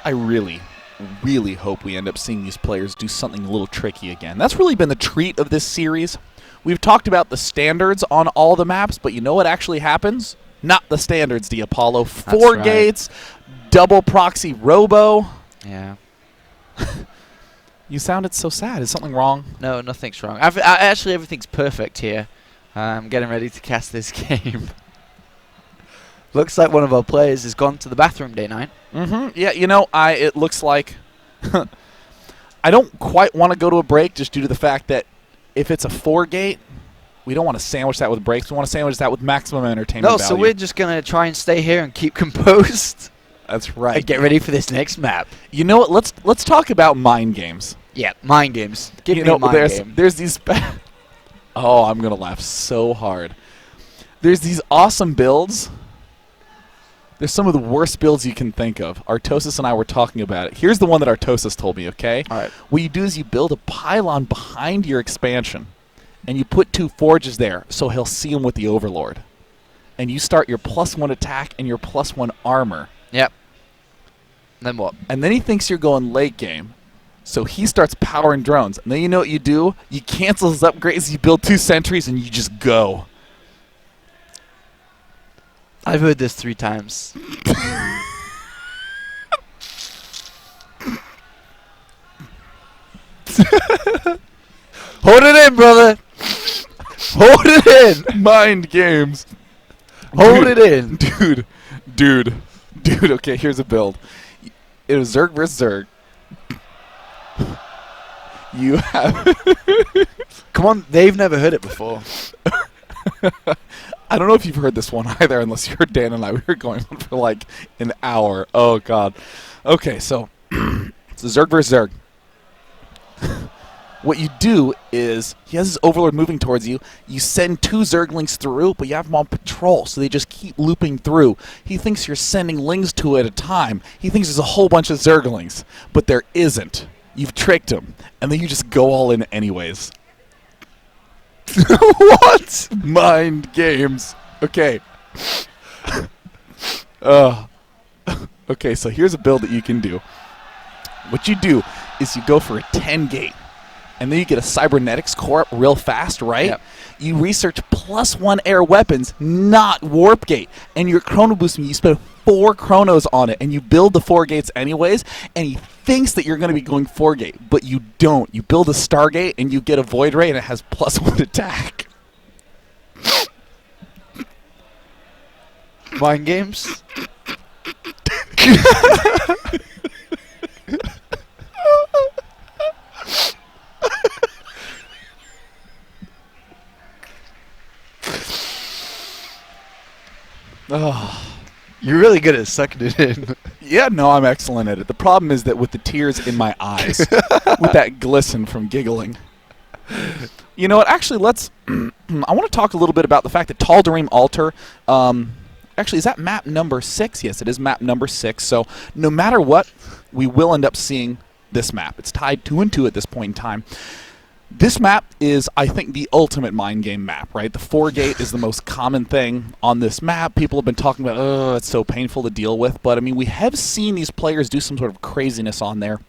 I really, really hope we end up seeing these players do something a little tricky again. That's really been the treat of this series. We've talked about the standards on all the maps, but you know what actually happens? Not the standards, the Apollo. Four gates, double proxy robo. Yeah. You sounded so sad. Is something wrong? No, nothing's wrong. Actually, everything's perfect here. I'm getting ready to cast this game. Looks like one of our players has gone to the bathroom, Day 9. Mm-hmm. Yeah, you know, it looks like I don't quite want to go to a break just due to the fact that if it's a 4-gate, we don't want to sandwich that with breaks. We want to sandwich that with maximum entertainment value. So we're just going to try and stay here and keep composed. That's right. And get ready for this next map. You know what? Let's talk about mind games. Yeah, mind games. Give me a mind game. There's these... Oh, I'm going to laugh so hard. There's these awesome builds. There's some of the worst builds you can think of. Artosis and I were talking about it. Here's the one that Artosis told me, okay? All right. What you do is you build a pylon behind your expansion, and you put 2 forges there so he'll see him with the Overlord. And you start your +1 attack and your +1 armor. Yep. Then what? And then he thinks you're going late game. So he starts powering drones. And then you know what you do? You cancel his upgrades, you build 2 sentries, and you just go. I've heard this 3 times. Hold it in, brother. Hold it in. Mind games. Hold it in. Dude. Okay, here's a build. It was Zerg versus Zerg. You have... Come on, they've never heard it before. I don't know if you've heard this one either, unless you heard Dan and I. We were going on for like an hour. Oh, God. Okay, so it's Zerg versus Zerg. What you do is, he has his Overlord moving towards you. You send 2 Zerglings through, but you have them on patrol, so they just keep looping through. He thinks you're sending Lings 2 at a time. He thinks there's a whole bunch of Zerglings, but there isn't. You've tricked him, and then you just go all in anyways. What? Mind games. Okay. Okay, so here's a build that you can do. What you do is you go for a 10-gate, and then you get a cybernetics core up real fast, right? Yep. You research +1 air weapons, not warp gate, and your chrono boost me. You spend 4 chronos on it, and you build the 4 gates anyways, and he thinks that you're going to be going 4-gate, but you don't. You build a Stargate, and you get a Void Ray, and it has +1 attack. Mind games? Oh. You're really good at sucking it in. Yeah, no, I'm excellent at it. The problem is that with the tears in my eyes, with that glisten from giggling. You know what? Actually, let's... I want to talk a little bit about the fact that Tal'Darim Altar... actually, is that map number 6? Yes, it is map number 6. So no matter what, we will end up seeing this map. It's tied 2-2 at this point in time. This map is, I think, the ultimate mind game map, right? The 4-gate is the most common thing on this map. People have been talking about, oh, it's so painful to deal with. But, I mean, we have seen these players do some sort of craziness on there.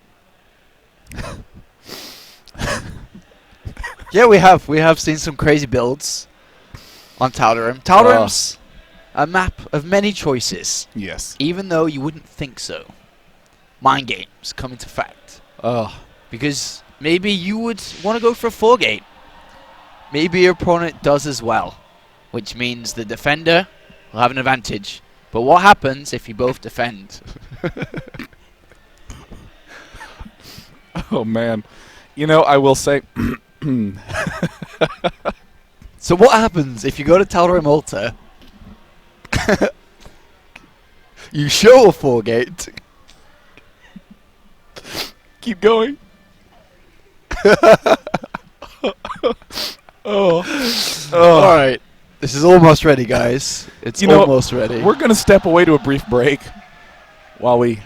Yeah, we have. We have seen some crazy builds on Tal'Darim. Tal'Darim's a map of many choices. Yes. Even though you wouldn't think so. Mind games come into fact. Because... maybe you would want to go for a 4-gate. Maybe your opponent does as well, which means the defender will have an advantage. But what happens if you both defend? Oh, man. You know, I will say... So what happens if you go to Tal'Darim Altar, you show a 4-gate... Keep going. Oh. All right. This is almost ready, guys. It's almost ready. We're going to step away to a brief break while we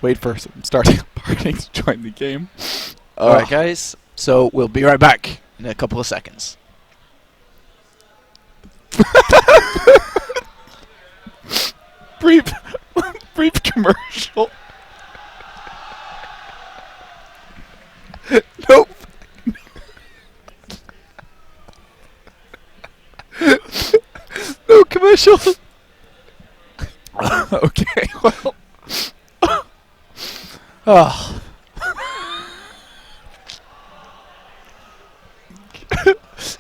wait for some starting parties to join the game. All right, guys. So we'll be right back in a couple of seconds. Brief commercial. Nope. No commercial. Okay, well. Oh.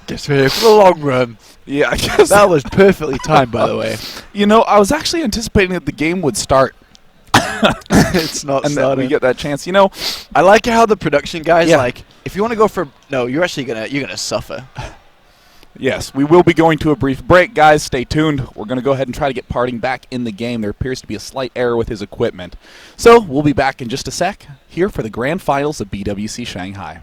Gets ready for the long run. Yeah, I guess. That was perfectly timed, by the way. You know, I was actually anticipating that the game would start. It's not and that we starting. get that chance. You know, I like how the production guys Yeah. like. If you want to go for no, you're actually gonna suffer. yes, we will be going to a brief break, guys. Stay tuned. We're going to go ahead and try to get Parting back in the game. There appears to be a slight error with his equipment. So we'll be back in just a sec here for the grand finals of BWC Shanghai.